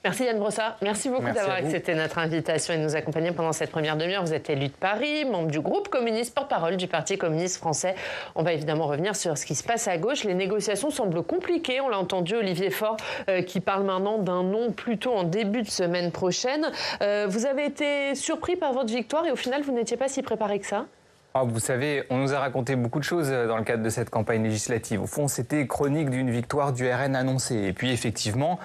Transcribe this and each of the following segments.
Merci Yann Brossard. Merci beaucoup d'avoir accepté notre invitation et de nous accompagner pendant cette première demi-heure. Vous êtes élu de Paris, membre du groupe communiste, porte-parole du Parti communiste français. On va évidemment revenir sur ce qui se passe à gauche. Les négociations semblent compliquées. On l'a entendu, Olivier Faure qui parle maintenant d'un non plutôt en début de semaine prochaine. Vous avez été surpris par votre victoire et au final, vous n'étiez pas si préparé que ça ? Vous savez, on nous a raconté beaucoup de choses dans le cadre de cette campagne législative. Au fond, c'était chronique d'une victoire du RN annoncée. Et puis effectivement,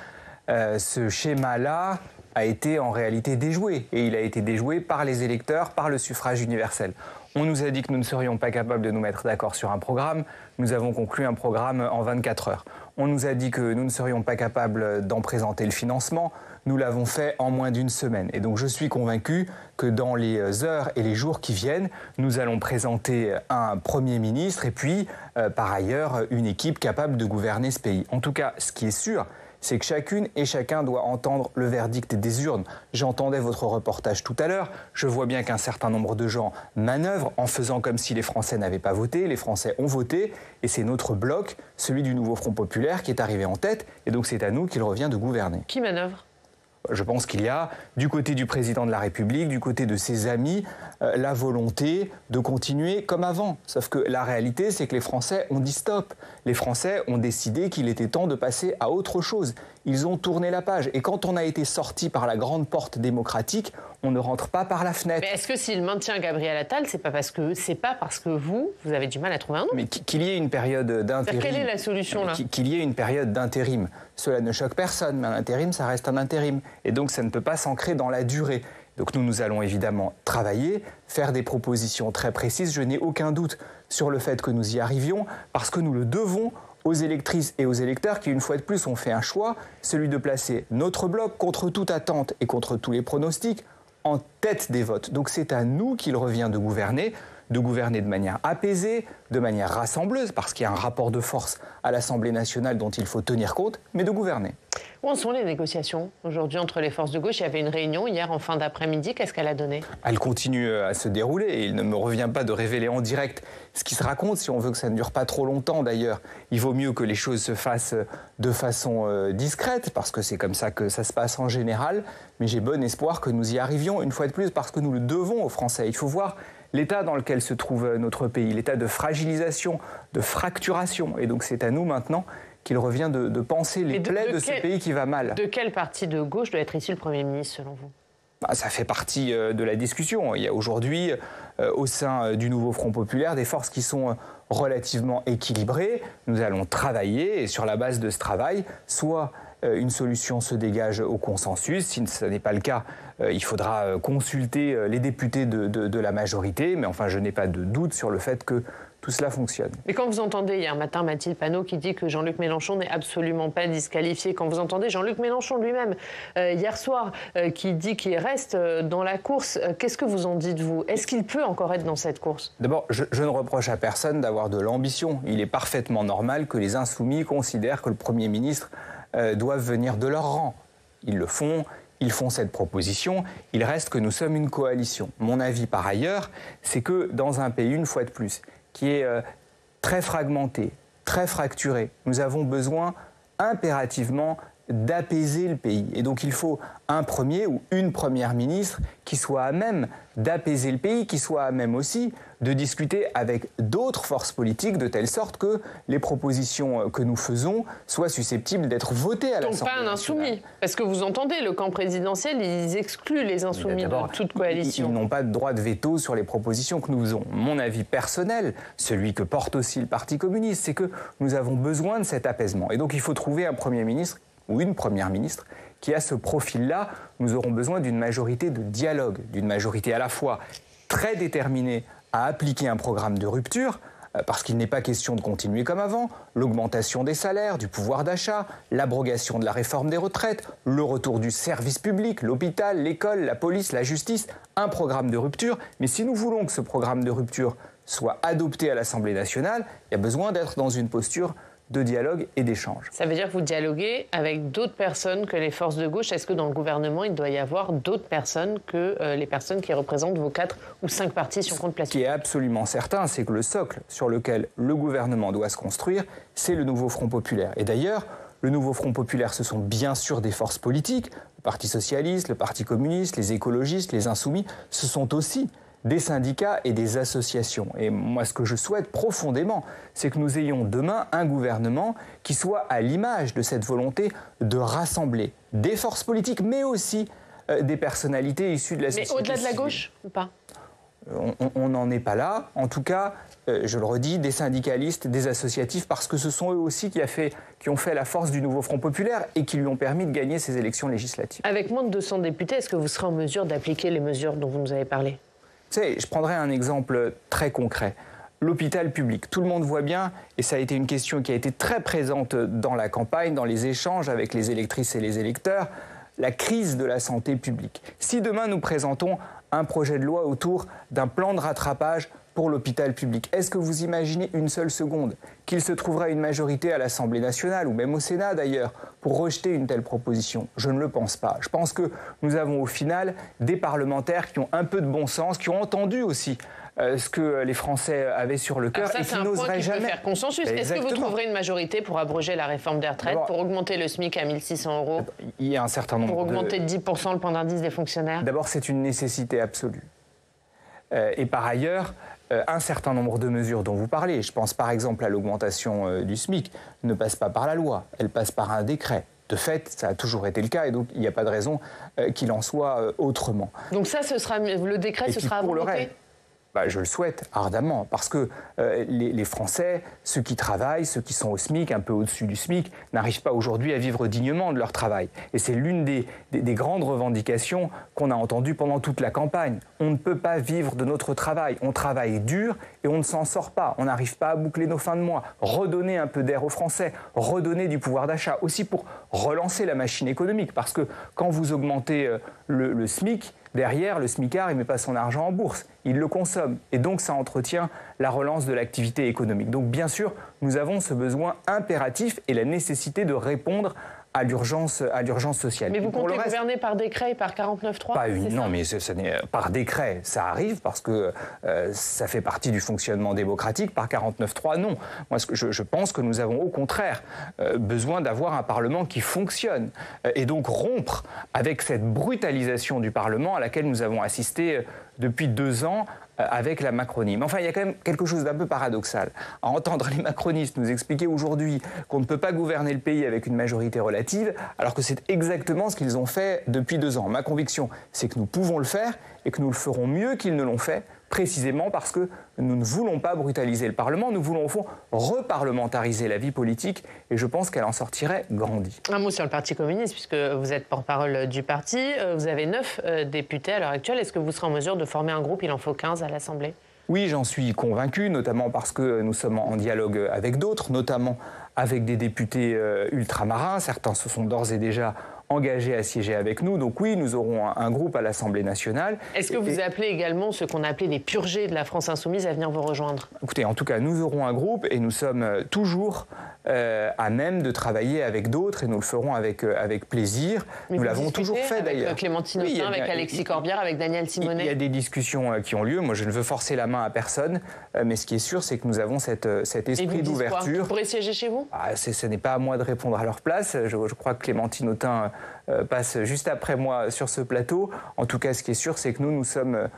ce schéma-là a été en réalité déjoué. Et il a été déjoué par les électeurs, par le suffrage universel. On nous a dit que nous ne serions pas capables de nous mettre d'accord sur un programme. Nous avons conclu un programme en 24 heures. On nous a dit que nous ne serions pas capables d'en présenter le financement. Nous l'avons fait en moins d'une semaine. Et donc je suis convaincu que dans les heures et les jours qui viennent, nous allons présenter un Premier ministre et puis, par ailleurs, une équipe capable de gouverner ce pays. En tout cas, ce qui est sûr, c'est que chacune et chacun doit entendre le verdict des urnes. J'entendais votre reportage tout à l'heure. Je vois bien qu'un certain nombre de gens manœuvrent en faisant comme si les Français n'avaient pas voté. Les Français ont voté et c'est notre bloc, celui du Nouveau Front Populaire, qui est arrivé en tête. Et donc c'est à nous qu'il revient de gouverner. Qui manœuvre ? Je pense qu'il y a, du côté du président de la République, du côté de ses amis, la volonté de continuer comme avant. Sauf que la réalité, c'est que les Français ont dit stop. Les Français ont décidé qu'il était temps de passer à autre chose. Ils ont tourné la page. Et quand on a été sorti par la grande porte démocratique, on ne rentre pas par la fenêtre. Mais est-ce que s'il maintient Gabriel Attal, c'est pas parce que vous avez du mal à trouver un nom ? Mais qu'il y ait une période d'intérim. Quelle est la solution là ? Qu'il y ait une période d'intérim. Cela ne choque personne, mais un intérim, ça reste un intérim. Et donc ça ne peut pas s'ancrer dans la durée. Donc nous allons évidemment travailler, faire des propositions très précises. Je n'ai aucun doute sur le fait que nous y arrivions, parce que nous le devons aux électrices et aux électeurs qui, une fois de plus, ont fait un choix, celui de placer notre bloc contre toute attente et contre tous les pronostics en tête des votes. Donc c'est à nous qu'il revient de gouverner de manière apaisée, de manière rassembleuse, parce qu'il y a un rapport de force à l'Assemblée nationale dont il faut tenir compte, mais de gouverner. Où en sont les négociations aujourd'hui entre les forces de gauche ? Il y avait une réunion hier en fin d'après-midi. Qu'est-ce qu'elle a donné ? Elle continue à se dérouler et il ne me revient pas de révéler en direct ce qui se raconte, si on veut que ça ne dure pas trop longtemps d'ailleurs. Il vaut mieux que les choses se fassent de façon discrète, parce que c'est comme ça que ça se passe en général. Mais j'ai bon espoir que nous y arrivions, une fois de plus, parce que nous le devons aux Français. Il faut voir l'état dans lequel se trouve notre pays, l'état de fragilisation, de fracturation. Et donc c'est à nous maintenant qu'il revient de penser les plaies de ce pays qui va mal. De quel parti de gauche doit être issu le Premier ministre, selon vous ? Ça fait partie de la discussion. Il y a aujourd'hui, au sein du Nouveau Front Populaire, des forces qui sont relativement équilibrées. Nous allons travailler et sur la base de ce travail, soit une solution se dégage au consensus. Si ce n'est pas le cas, il faudra consulter les députés de la majorité. Mais enfin, je n'ai pas de doute sur le fait que tout cela fonctionne. Mais quand vous entendez hier matin Mathilde Panot qui dit que Jean-Luc Mélenchon n'est absolument pas disqualifié, quand vous entendez Jean-Luc Mélenchon lui-même hier soir qui dit qu'il reste dans la course, qu'est-ce que vous en dites, vous ? Est-ce qu'il peut encore être dans cette course ? D'abord, je ne reproche à personne d'avoir de l'ambition. Il est parfaitement normal que les insoumis considèrent que le Premier ministre doivent venir de leur rang. Ils le font. Ils font cette proposition, il reste que nous sommes une coalition. Mon avis par ailleurs, c'est que dans un pays, une fois de plus, qui est très fragmenté, très fracturé, nous avons besoin impérativement d'apaiser le pays. Et donc il faut un premier ou une première ministre qui soit à même d'apaiser le pays, qui soit à même aussi de discuter avec d'autres forces politiques de telle sorte que les propositions que nous faisons soient susceptibles d'être votées à l'Assemblée nationale. Donc pas un insoumis, parce que vous entendez, le camp présidentiel, ils excluent les insoumis de toute coalition. Ils n'ont pas de droit de veto sur les propositions que nous faisons. Mon avis personnel, celui que porte aussi le Parti communiste, c'est que nous avons besoin de cet apaisement. Et donc il faut trouver un Premier ministre ou une première ministre qui a ce profil-là. Nous aurons besoin d'une majorité de dialogue, d'une majorité à la fois très déterminée à appliquer un programme de rupture, parce qu'il n'est pas question de continuer comme avant, l'augmentation des salaires, du pouvoir d'achat, l'abrogation de la réforme des retraites, le retour du service public, l'hôpital, l'école, la police, la justice, un programme de rupture. Mais si nous voulons que ce programme de rupture soit adopté à l'Assemblée nationale, il y a besoin d'être dans une posture de dialogue et d'échange. Ça veut dire que vous dialoguez avec d'autres personnes que les forces de gauche. Est-ce que dans le gouvernement, il doit y avoir d'autres personnes que les personnes qui représentent vos 4 ou 5 partis si on compte placer ? Ce qui est absolument certain, c'est que le socle sur lequel le gouvernement doit se construire, c'est le Nouveau Front Populaire. Et d'ailleurs, Le Nouveau Front Populaire, ce sont bien sûr des forces politiques. Le Parti Socialiste, le Parti Communiste, les écologistes, les Insoumis, ce sont aussi des syndicats et des associations. Et moi, ce que je souhaite profondément, c'est que nous ayons demain un gouvernement qui soit à l'image de cette volonté de rassembler des forces politiques, mais aussi des personnalités issues de la société civile. Mais au-delà de la gauche ou pas ? On n'en est pas là. En tout cas, je le redis, des syndicalistes, des associatifs, parce que ce sont eux aussi qui ont fait la force du Nouveau Front Populaire et qui lui ont permis de gagner ces élections législatives. Avec moins de 200 députés, est-ce que vous serez en mesure d'appliquer les mesures dont vous nous avez parlé ? Vous savez, je prendrai un exemple très concret. L'hôpital public, tout le monde voit bien, et ça a été une question qui a été très présente dans la campagne, dans les échanges avec les électrices et les électeurs, la crise de la santé publique. Si demain nous présentons un projet de loi autour d'un plan de rattrapage pour l'hôpital public, est-ce que vous imaginez une seule seconde qu'il se trouvera une majorité à l'Assemblée nationale, ou même au Sénat d'ailleurs, pour rejeter une telle proposition? Je ne le pense pas. Je pense que nous avons au final des parlementaires qui ont un peu de bon sens, qui ont entendu aussi ce que les Français avaient sur le cœur et qui n'oseraient jamais. Peut faire consensus. Est-ce que vous trouverez une majorité pour abroger la réforme des retraites, pour augmenter le SMIC à 1 600 €? Il y a un certain nombre pour augmenter de 10% le point d'indice des fonctionnaires? D'abord, c'est une nécessité absolue. Et par ailleurs, un certain nombre de mesures dont vous parlez, je pense par exemple à l'augmentation du SMIC, ne passent pas par la loi, elles passent par un décret. De fait, ça a toujours été le cas et donc il n'y a pas de raison qu'il en soit autrement. Donc ça, le décret, ce sera voté ? Je le souhaite ardemment, parce que les Français, ceux qui travaillent, ceux qui sont au SMIC, un peu au-dessus du SMIC, n'arrivent pas aujourd'hui à vivre dignement de leur travail. Et c'est l'une des grandes revendications qu'on a entendues pendant toute la campagne. On ne peut pas vivre de notre travail. On travaille dur et on ne s'en sort pas. On n'arrive pas à boucler nos fins de mois. Redonner un peu d'air aux Français, redonner du pouvoir d'achat, aussi pour relancer la machine économique. Parce que quand vous augmentez le SMIC, derrière, le smicard, il ne met pas son argent en bourse, il le consomme. Et donc, ça entretient la relance de l'activité économique. Donc, bien sûr, nous avons ce besoin impératif et la nécessité de répondre à l'urgence sociale. Mais vous comptez gouverner par décret et par 49.3 ? Non, mais par décret, ça arrive parce que ça fait partie du fonctionnement démocratique. Par 49.3, non. Moi, je pense que nous avons au contraire besoin d'avoir un Parlement qui fonctionne et donc rompre avec cette brutalisation du Parlement à laquelle nous avons assisté depuis 2 ans avec la Macronie. Mais enfin, il y a quand même quelque chose d'un peu paradoxal. À entendre les macronistes nous expliquer aujourd'hui qu'on ne peut pas gouverner le pays avec une majorité relative, alors que c'est exactement ce qu'ils ont fait depuis 2 ans. Ma conviction, c'est que nous pouvons le faire et que nous le ferons mieux qu'ils ne l'ont fait, précisément parce que nous ne voulons pas brutaliser le Parlement, nous voulons au fond reparlementariser la vie politique et je pense qu'elle en sortirait grandie. Un mot sur le Parti communiste, puisque vous êtes porte-parole du parti. Vous avez 9 députés à l'heure actuelle. Est-ce que vous serez en mesure de former un groupe? Il en faut 15 à l'Assemblée. Oui, j'en suis convaincu, notamment parce que nous sommes en dialogue avec d'autres, notamment avec des députés ultramarins. Certains se sont d'ores et déjà engagés à siéger avec nous. Donc oui, nous aurons un groupe à l'Assemblée nationale. Est-ce que vous appelez également ce qu'on a appelé les purgés de la France insoumise à venir vous rejoindre? Écoutez, en tout cas, nous aurons un groupe et nous sommes toujours à même de travailler avec d'autres et nous le ferons avec plaisir. Mais nous l'avons toujours fait d'ailleurs. Avec Clémentine Autain, avec Alexis Corbière, avec Daniel Simonet. Il y a des discussions qui ont lieu. Moi, je ne veux forcer la main à personne. Mais ce qui est sûr, c'est que nous avons cet esprit d'ouverture. Vous pourrez siéger chez vous? Ce n'est pas à moi de répondre à leur place. Je crois que Clémentine Autain passe juste après moi sur ce plateau. En tout cas, ce qui est sûr, c'est que nous sommes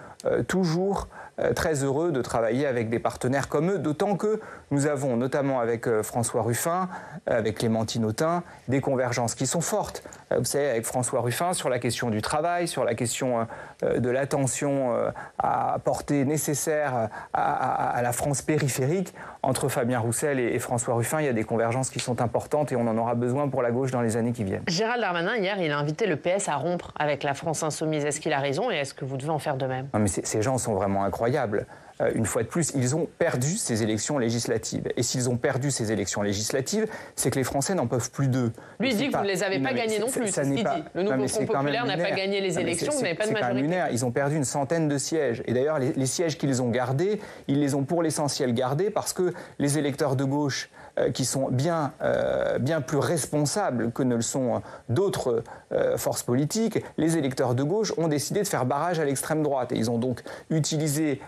toujours très heureux de travailler avec des partenaires comme eux, d'autant que nous avons, notamment avec François Ruffin, avec Clémentine Autain, des convergences qui sont fortes. Vous savez, avec François Ruffin, sur la question du travail, sur la question de l'attention à portée nécessaire à la France périphérique, entre Fabien Roussel et François Ruffin, il y a des convergences qui sont importantes et on en aura besoin pour la gauche dans les années qui viennent. Gérald Darmanin, hier, il a invité le PS à rompre avec la France insoumise. Est-ce qu'il a raison et est-ce que vous devez en faire de même? Non, mais ces gens sont vraiment incroyables. Une fois de plus, ils ont perdu ces élections législatives. Et s'ils ont perdu ces élections législatives, c'est que les Français n'en peuvent plus d'eux. Lui dit que vous ne les avez pas gagnés non plus, c'est ce qu'il dit. Le Nouveau Front Populaire n'a pas gagné les élections, vous n'avez pas de majorité. C'est lunaire. Ils ont perdu une centaine de sièges. Et d'ailleurs, les sièges qu'ils ont gardés, ils les ont pour l'essentiel gardés parce que les électeurs de gauche qui sont bien plus responsables que ne le sont d'autres forces politiques, les électeurs de gauche ont décidé de faire barrage à l'extrême droite. Et ils ont donc utilisé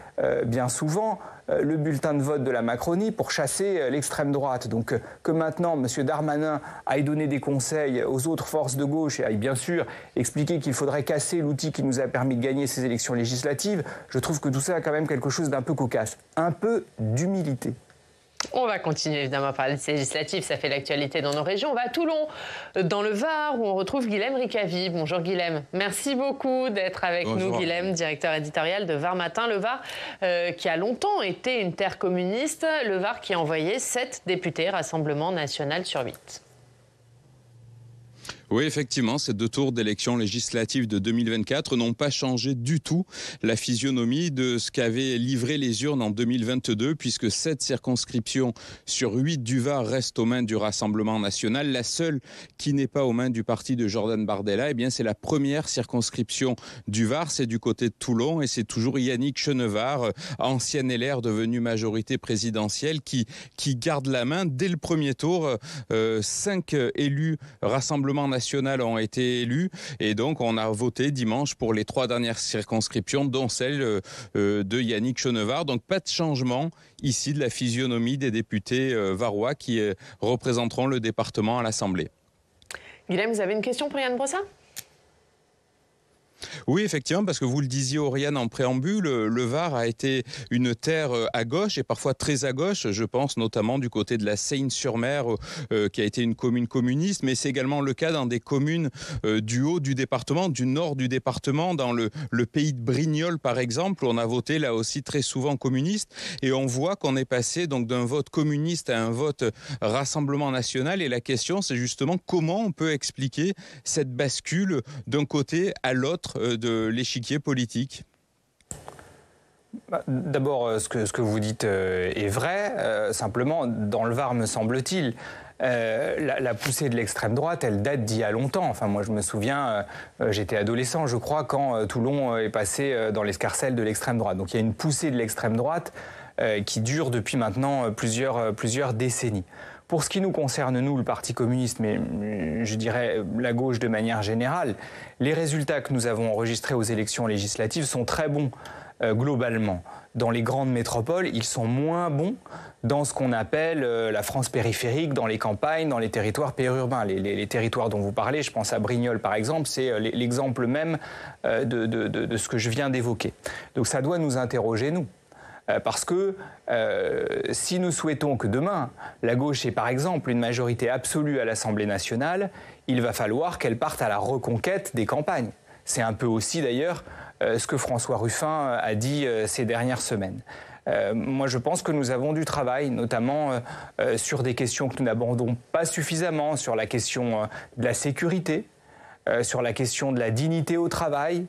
bien souvent le bulletin de vote de la Macronie pour chasser l'extrême droite. Donc que maintenant M. Darmanin aille donner des conseils aux autres forces de gauche et aille bien sûr expliquer qu'il faudrait casser l'outil qui nous a permis de gagner ces élections législatives, je trouve que tout ça a quand même quelque chose d'un peu cocasse. Un peu d'humilité. On va continuer évidemment à parler de ces législatives, ça fait l'actualité dans nos régions. On va à Toulon, dans le Var, où on retrouve Guilhem Ricavi. Bonjour Guilhem, merci beaucoup d'être avec nous. Guilhem, directeur éditorial de Var Matin. Le Var qui a longtemps été une terre communiste, le Var qui a envoyé 7 députés Rassemblement National sur 8. Oui, effectivement, ces 2 tours d'élections législatives de 2024 n'ont pas changé du tout la physionomie de ce qu'avaient livré les urnes en 2022, puisque 7 circonscriptions sur 8 du Var restent aux mains du Rassemblement national. La seule qui n'est pas aux mains du parti de Jordan Bardella, eh bien, c'est la première circonscription du Var, c'est du côté de Toulon, et c'est toujours Yannick Chenevard, ancien LR devenu majorité présidentielle, qui garde la main. Dès le premier tour, 5 élus Rassemblement national ont été élus et donc on a voté dimanche pour les 3 dernières circonscriptions, dont celle de Yannick Chenevard. Donc pas de changement ici de la physionomie des députés varois qui représenteront le département à l'Assemblée. Guilhem, vous avez une question pour Yann Brossat ? Oui, effectivement, parce que vous le disiez, Oriane, en préambule, le Var a été une terre à gauche et parfois très à gauche. Je pense notamment du côté de la Seyne-sur-Mer, qui a été une commune communiste, mais c'est également le cas dans des communes du haut du département, du nord du département, dans le pays de Brignoles, par exemple, où on a voté là aussi très souvent communiste. Et on voit qu'on est passé donc d'un vote communiste à un vote Rassemblement national. Et la question, c'est justement comment on peut expliquer cette bascule d'un côté à l'autre de l'échiquier politique. D'abord, ce que vous dites est vrai. Simplement, dans le Var, me semble-t-il, la poussée de l'extrême droite, elle date d'il y a longtemps. Enfin, moi, je me souviens, j'étais adolescent, je crois, quand Toulon est passé dans l'escarcelle de l'extrême droite. Donc, il y a une poussée de l'extrême droite qui dure depuis maintenant plusieurs décennies. Pour ce qui nous concerne, nous, le Parti communiste, mais je dirais la gauche de manière générale, les résultats que nous avons enregistrés aux élections législatives sont très bons globalement. Dans les grandes métropoles, ils sont moins bons dans ce qu'on appelle la France périphérique, dans les campagnes, dans les territoires périurbains. Les territoires dont vous parlez, je pense à Brignoles par exemple, c'est l'exemple même de ce que je viens d'évoquer. Donc ça doit nous interroger, nous. Parce que si nous souhaitons que demain, la gauche ait par exemple une majorité absolue à l'Assemblée nationale, il va falloir qu'elle parte à la reconquête des campagnes. C'est un peu aussi d'ailleurs ce que François Ruffin a dit ces dernières semaines. Moi, je pense que nous avons du travail, notamment sur des questions que nous n'abordons pas suffisamment, sur la question de la sécurité, sur la question de la dignité au travail.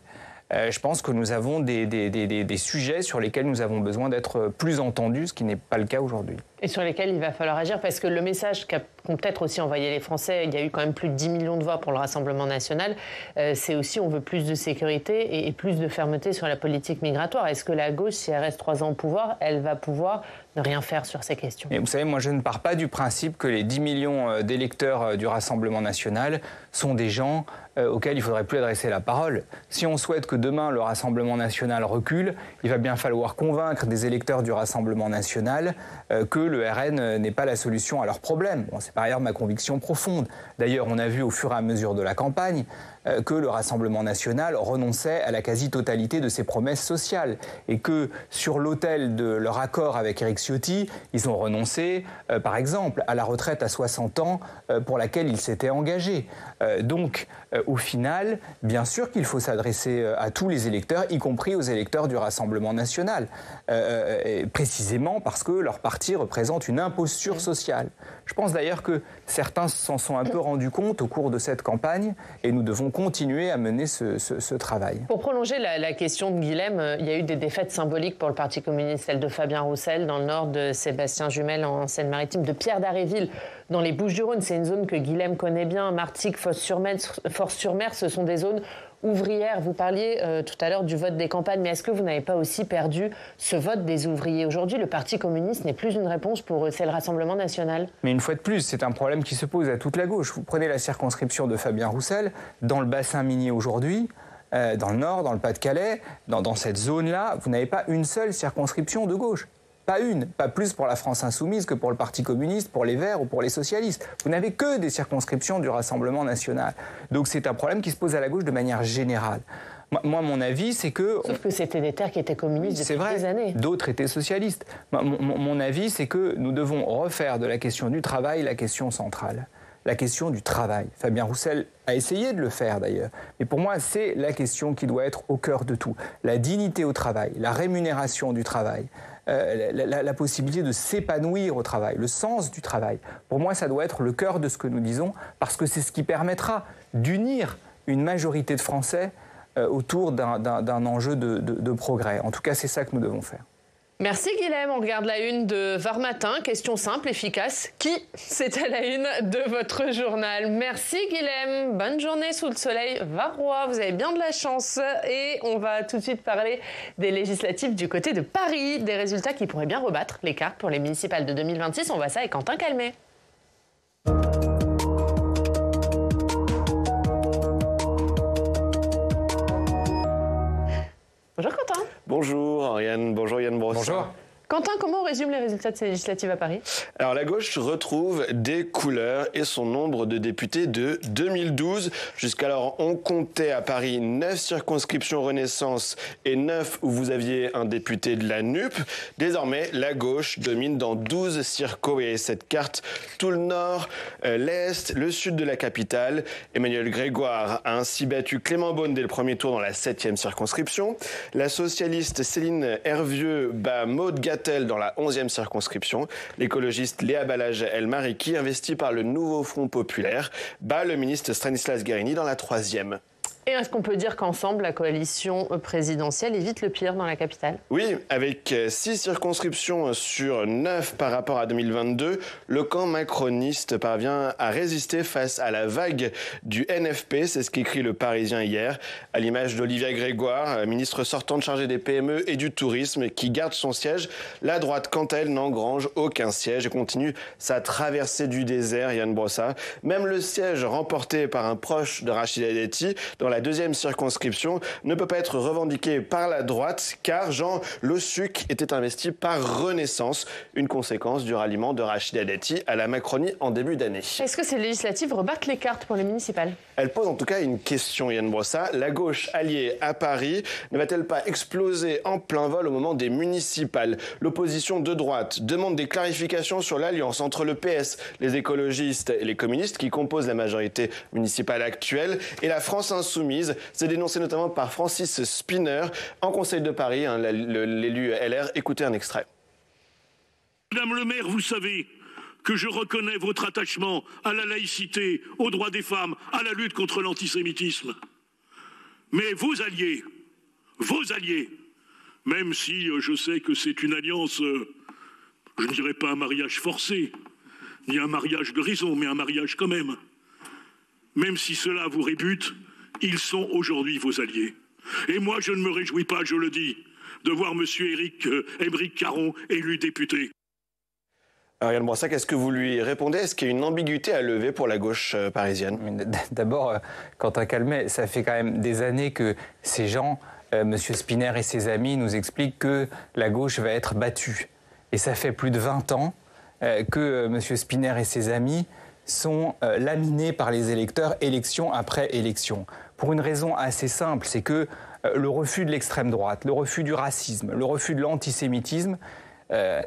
Je pense que nous avons des sujets sur lesquels nous avons besoin d'être plus entendus, ce qui n'est pas le cas aujourd'hui. Et sur lesquels il va falloir agir, parce que le message qu'ont peut-être aussi envoyé les Français, il y a eu quand même plus de 10 millions de voix pour le Rassemblement national, c'est aussi on veut plus de sécurité et plus de fermeté sur la politique migratoire. Est-ce que la gauche, si elle reste 3 ans au pouvoir, elle va pouvoir ne rien faire sur ces questions? Et vous savez, moi je ne pars pas du principe que les 10 millions d'électeurs du Rassemblement national sont des gens auxquels il ne faudrait plus adresser la parole. Si on souhaite que demain le Rassemblement national recule, il va bien falloir convaincre des électeurs du Rassemblement national que le RN n'est pas la solution à leurs problèmes. Bon, c'est par ailleurs ma conviction profonde. D'ailleurs, on a vu au fur et à mesure de la campagne que le Rassemblement national renonçait à la quasi-totalité de ses promesses sociales et que sur l'autel de leur accord avec Éric Ciotti, ils ont renoncé, par exemple, à la retraite à 60 ans pour laquelle ils s'étaient engagés. Donc, au final, bien sûr qu'il faut s'adresser à tous les électeurs, y compris aux électeurs du Rassemblement national, précisément parce que leur parti représente une imposture sociale. Je pense d'ailleurs que certains s'en sont un peu rendus compte au cours de cette campagne et nous devons continuer à mener ce travail. Pour prolonger la question de Guilhem, il y a eu des défaites symboliques pour le Parti communiste, celle de Fabien Roussel dans le nord, de Sébastien Jumel en Seine-Maritime, de Pierre Dharréville dans les Bouches-du-Rhône. C'est une zone que Guilhem connaît bien. Martigues, Fos-sur-Mer, ce sont des zones ouvrières. Vous parliez tout à l'heure du vote des campagnes, mais est-ce que vous n'avez pas aussi perdu ce vote des ouvriers? Aujourd'hui, le Parti communiste n'est plus une réponse pour eux, c'est le Rassemblement national. Mais une fois de plus, c'est un problème qui se pose à toute la gauche. Vous prenez la circonscription de Fabien Roussel, dans le bassin minier aujourd'hui, dans le Nord, dans le Pas-de-Calais, dans cette zone-là, vous n'avez pas une seule circonscription de gauche. Pas une, pas plus pour la France insoumise que pour le Parti communiste, pour les Verts ou pour les socialistes. Vous n'avez que des circonscriptions du Rassemblement national. Donc c'est un problème qui se pose à la gauche de manière générale. Moi, mon avis, c'est que... Sauf que c'était des terres qui étaient communistes depuis des années. D'autres étaient socialistes. Mon avis, c'est que nous devons refaire de la question du travail la question centrale. La question du travail. Fabien Roussel a essayé de le faire d'ailleurs. Mais pour moi, c'est la question qui doit être au cœur de tout. La dignité au travail, la rémunération du travail, la possibilité de s'épanouir au travail, le sens du travail. Pour moi, ça doit être le cœur de ce que nous disons, parce que c'est ce qui permettra d'unir une majorité de Français autour d'un enjeu de progrès. En tout cas, c'est ça que nous devons faire. Merci Guilhem, on regarde la une de Var Matin, question simple, efficace. Qui c'est à la une de votre journal? Merci Guilhem, bonne journée sous le soleil varois, vous avez bien de la chance. Et on va tout de suite parler des législatives du côté de Paris, des résultats qui pourraient bien rebattre les cartes pour les municipales de 2026. On voit ça avec Quentin Calmet. Bonjour Quentin. Bonjour Ariane, bonjour Yann Brossa. Bonjour. Quentin, comment on résume les résultats de ces législatives à Paris? Alors la gauche retrouve des couleurs et son nombre de députés de 2012. Jusqu'alors, on comptait à Paris 9 circonscriptions Renaissance et 9 où vous aviez un député de la NUP. Désormais, la gauche domine dans 12 circos et cette carte, tout le nord, l'est, le sud de la capitale. Emmanuel Grégoire a ainsi battu Clément Beaune dès le premier tour dans la 7e circonscription. La socialiste Céline Hervieux bat Maud Gattel dans la 11e circonscription. L'écologiste Léa Balage-El-Mariki, investie par le Nouveau Front Populaire, bat le ministre Stanislas Guerini dans la 3e. Et est-ce qu'on peut dire qu'ensemble, la coalition présidentielle évite le pire dans la capitale? Oui, avec 6 circonscriptions sur 9 par rapport à 2022, le camp macroniste parvient à résister face à la vague du NFP, c'est ce qu'écrit Le Parisien hier, à l'image d'Olivia Grégoire, ministre sortante chargée des PME et du tourisme, qui garde son siège. La droite, quant à elle, n'engrange aucun siège et continue sa traversée du désert, Yann Brossa. Même le siège remporté par un proche de Rachida Dati dans la 2e circonscription ne peut pas être revendiqué par la droite car Jean Le Suc était investi par Renaissance, une conséquence du ralliement de Rachida Dati à la Macronie en début d'année. Est-ce que ces législatives rebattent les cartes pour les municipales? Elle pose en tout cas une question, Yann Brossa. La gauche alliée à Paris ne va-t-elle pas exploser en plein vol au moment des municipales? L'opposition de droite demande des clarifications sur l'alliance entre le PS, les écologistes et les communistes qui composent la majorité municipale actuelle et la France insoumise. C'est dénoncé notamment par Francis Spinner en Conseil de Paris, l'élu LR. Écoutez un extrait. Madame le maire, vous savez que je reconnais votre attachement à la laïcité, aux droits des femmes, à la lutte contre l'antisémitisme. Mais vos alliés, même si je sais que c'est une alliance, je ne dirais pas un mariage forcé, ni un mariage de raison, mais un mariage quand même. Même si cela vous rébute, ils sont aujourd'hui vos alliés. Et moi, je ne me réjouis pas, je le dis, de voir M. Aymeric Caron élu député. Alors Yann Brossa, qu'est-ce que vous lui répondez? Est-ce qu'il y a une ambiguïté à lever pour la gauche parisienne? D'abord, Quentin Calmet, ça fait quand même des années que ces gens, M. Spinner et ses amis, nous expliquent que la gauche va être battue. Et ça fait plus de 20 ans que M. Spinner et ses amis sont laminés par les électeurs élection après élection. Pour une raison assez simple, c'est que le refus de l'extrême droite, le refus du racisme, le refus de l'antisémitisme,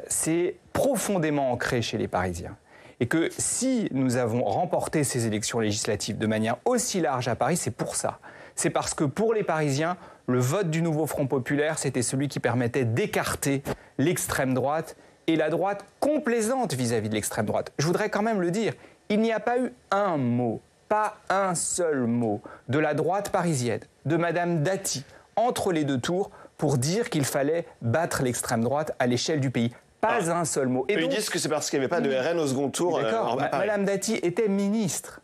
c'est profondément ancré chez les Parisiens. Et que si nous avons remporté ces élections législatives de manière aussi large à Paris, c'est pour ça. C'est parce que pour les Parisiens, le vote du Nouveau Front Populaire, c'était celui qui permettait d'écarter l'extrême droite et la droite complaisante vis-à-vis de l'extrême droite. Je voudrais quand même le dire, il n'y a pas eu un mot, pas un seul mot de la droite parisienne, de Madame Dati, entre les deux tours, pour dire qu'il fallait battre l'extrême droite à l'échelle du pays. Pas un seul mot. Et ils disent que c'est parce qu'il n'y avait pas de RN au second tour. D'accord. Madame Dati était ministre.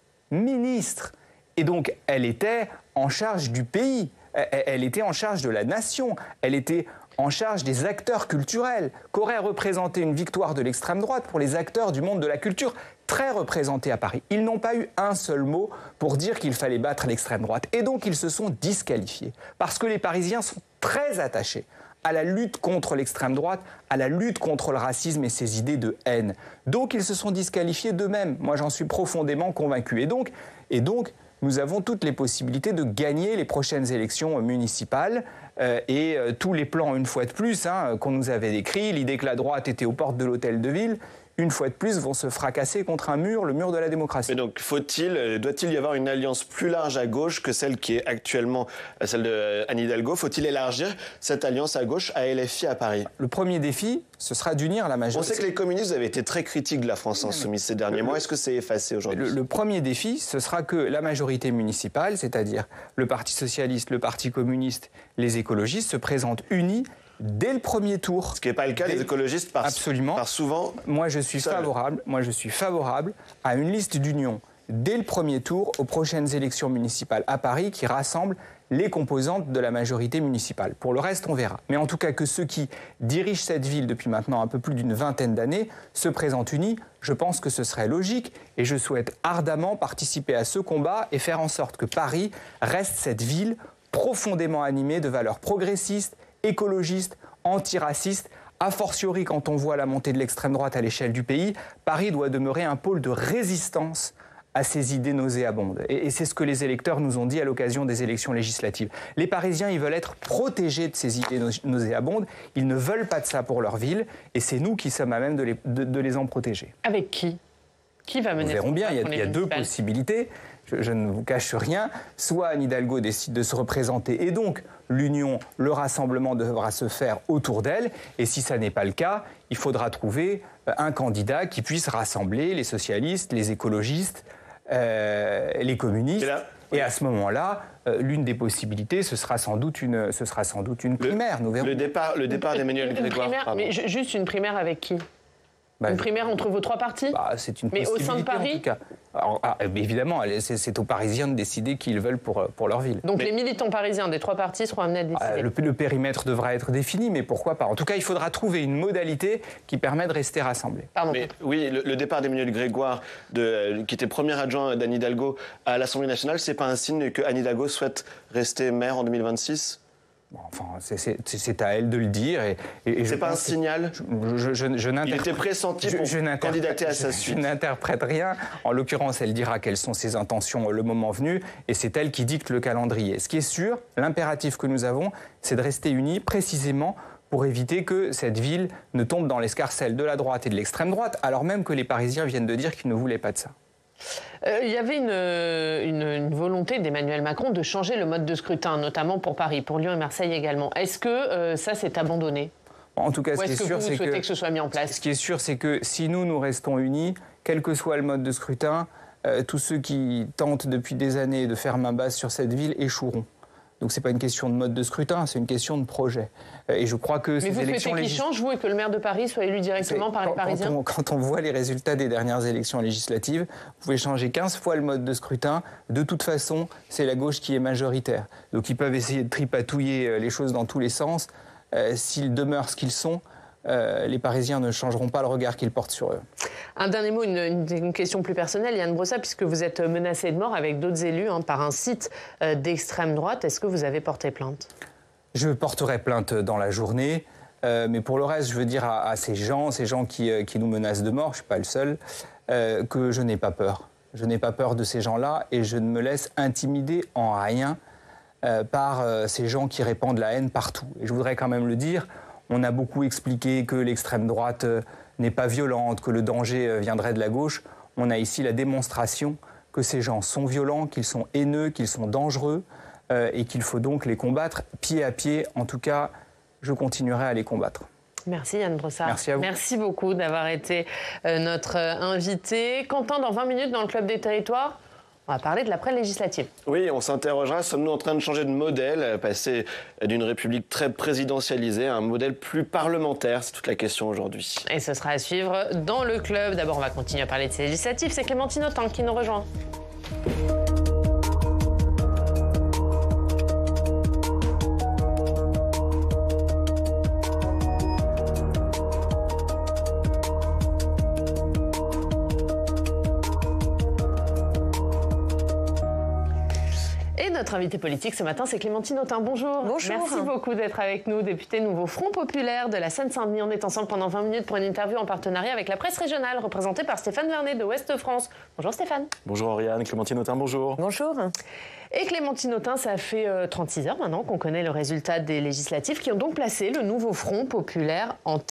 Et donc, elle était en charge du pays. Elle était en charge de la nation. Elle était en charge des acteurs culturels. Qu'aurait représenté une victoire de l'extrême droite pour les acteurs du monde de la culture, très représentés à Paris. Ils n'ont pas eu un seul mot pour dire qu'il fallait battre l'extrême droite. Et donc, ils se sont disqualifiés. Parce que les Parisiens sont très attachés à la lutte contre l'extrême droite, à la lutte contre le racisme et ses idées de haine. Donc, ils se sont disqualifiés d'eux-mêmes. Moi, j'en suis profondément convaincu. Et donc, nous avons toutes les possibilités de gagner les prochaines élections municipales. Tous les plans, une fois de plus, qu'on nous avait décrits, l'idée que la droite était aux portes de l'hôtel de ville, une fois de plus, vont se fracasser contre un mur, le mur de la démocratie. Mais donc, doit-il y avoir une alliance plus large à gauche que celle qui est actuellement celle d'Anne Hidalgo? Faut-il élargir cette alliance à gauche à LFI à Paris? Le premier défi, ce sera d'unir la majorité. On sait que les communistes avaient été très critiques de la France insoumise ces derniers mois. Est-ce que c'est effacé aujourd'hui? Le premier défi, ce sera que la majorité municipale, c'est-à-dire le Parti socialiste, le Parti communiste, les écologistes, se présentent unis dès le premier tour. Ce qui n'est pas le cas des écologistes par souvent. Moi, je suis favorable à une liste d'union dès le premier tour aux prochaines élections municipales à Paris qui rassemble les composantes de la majorité municipale. Pour le reste, on verra. Mais en tout cas, que ceux qui dirigent cette ville depuis maintenant un peu plus d'une vingtaine d'années se présentent unis, je pense que ce serait logique et je souhaite ardemment participer à ce combat et faire en sorte que Paris reste cette ville profondément animée de valeurs progressistes, écologistes, antiracistes. A fortiori, quand on voit la montée de l'extrême droite à l'échelle du pays, Paris doit demeurer un pôle de résistance à ces idées nauséabondes. Et c'est ce que les électeurs nous ont dit à l'occasion des élections législatives. Les Parisiens, ils veulent être protégés de ces idées nauséabondes. Ils ne veulent pas de ça pour leur ville. Et c'est nous qui sommes à même de les en protéger. Avec qui? Qui va mener? Nous verrons bien. Il y a deux possibilités. Je ne vous cache rien. Soit Anne Hidalgo décide de se représenter et donc l'union, le rassemblement devra se faire autour d'elle. Et si ça n'est pas le cas, il faudra trouver un candidat qui puisse rassembler les socialistes, les écologistes, les communistes. Et à ce moment-là, l'une des possibilités, ce sera sans doute une primaire. Nous verrons. Le départ d'Emmanuel Grégoire. Mais juste une primaire avec qui? Une primaire entre vos trois partis? C'est une Mais possibilité, au sein de Paris, en tout cas. Alors, évidemment, c'est aux Parisiens de décider qui ils veulent pour leur ville. Donc les militants parisiens des trois partis seront amenés à décider. Le périmètre devra être défini, mais pourquoi pas? En tout cas, il faudra trouver une modalité qui permet de rester rassemblés. Mais, oui, le départ d'Emmanuel Grégoire, qui était premier adjoint d'Anne Hidalgo à l'Assemblée nationale, c'est pas un signe que Anne Hidalgo souhaite rester maire en 2026? Enfin, c'est à elle de le dire. Et c'est pas un signal? Il était pressenti pour candidater à sa suite. Je n'interprète rien. En l'occurrence, elle dira quelles sont ses intentions le moment venu. Et c'est elle qui dicte le calendrier. Ce qui est sûr, l'impératif que nous avons, c'est de rester unis précisément pour éviter que cette ville ne tombe dans l'escarcelle de la droite et de l'extrême droite, alors même que les Parisiens viennent de dire qu'ils ne voulaient pas de ça. Il y avait une volonté d'Emmanuel Macron de changer le mode de scrutin, notamment pour Paris, pour Lyon et Marseille également. Est-ce que ça s'est abandonné? En tout cas, ce qui est sûr, c'est que ce soit mis en place. Ce qui est sûr, c'est que si nous restons unis, quel que soit le mode de scrutin, tous ceux qui tentent depuis des années de faire main basse sur cette ville échoueront. Donc ce n'est pas une question de mode de scrutin, c'est une question de projet. Et je crois que ces élections... Mais vous souhaitez qu'il change, vous, et que le maire de Paris soit élu directement par les Parisiens? Quand on voit les résultats des dernières élections législatives, vous pouvez changer 15 fois le mode de scrutin. De toute façon, c'est la gauche qui est majoritaire. Donc ils peuvent essayer de tripatouiller les choses dans tous les sens. S'ils demeurent ce qu'ils sont, les Parisiens ne changeront pas le regard qu'ils portent sur eux. Un dernier mot, une question plus personnelle, Yann Brossa, puisque vous êtes menacé de mort avec d'autres élus par un site d'extrême droite. Est-ce que vous avez porté plainte? Je porterai plainte dans la journée. Mais pour le reste, je veux dire à ces gens qui nous menacent de mort, je ne suis pas le seul, que je n'ai pas peur. Je n'ai pas peur de ces gens-là et je ne me laisse intimider en rien par ces gens qui répandent la haine partout. Et je voudrais quand même le dire, on a beaucoup expliqué que l'extrême droite n'est pas violente, que le danger viendrait de la gauche. On a ici la démonstration que ces gens sont violents, qu'ils sont haineux, qu'ils sont dangereux et qu'il faut donc les combattre pied à pied. En tout cas, je continuerai à les combattre. Merci Yann Brossard. Merci à vous. Merci beaucoup d'avoir été notre invité. Quentin, dans 20 minutes dans le Club des Territoires, On va parler de l'après-législative. Oui, on s'interrogera, sommes-nous en train de changer de modèle, passer d'une république très présidentialisée à un modèle plus parlementaire? C'est toute la question aujourd'hui. Et ce sera à suivre dans le club. D'abord, on va continuer à parler de ces législatives. C'est Clémentine Autain qui nous rejoint. Notre invitée politique ce matin, c'est Clémentine Autain. Bonjour. Bonjour. Merci beaucoup d'être avec nous, députée Nouveau Front Populaire de la Seine-Saint-Denis. On est ensemble pendant 20 minutes pour une interview en partenariat avec la presse régionale, représentée par Stéphane Vernet de Ouest-France. Bonjour Stéphane. Bonjour Oriane, Clémentine Autain, bonjour. Bonjour. Et Clémentine Autain, ça fait 36 heures maintenant qu'on connaît le résultat des législatives qui ont donc placé le Nouveau Front Populaire en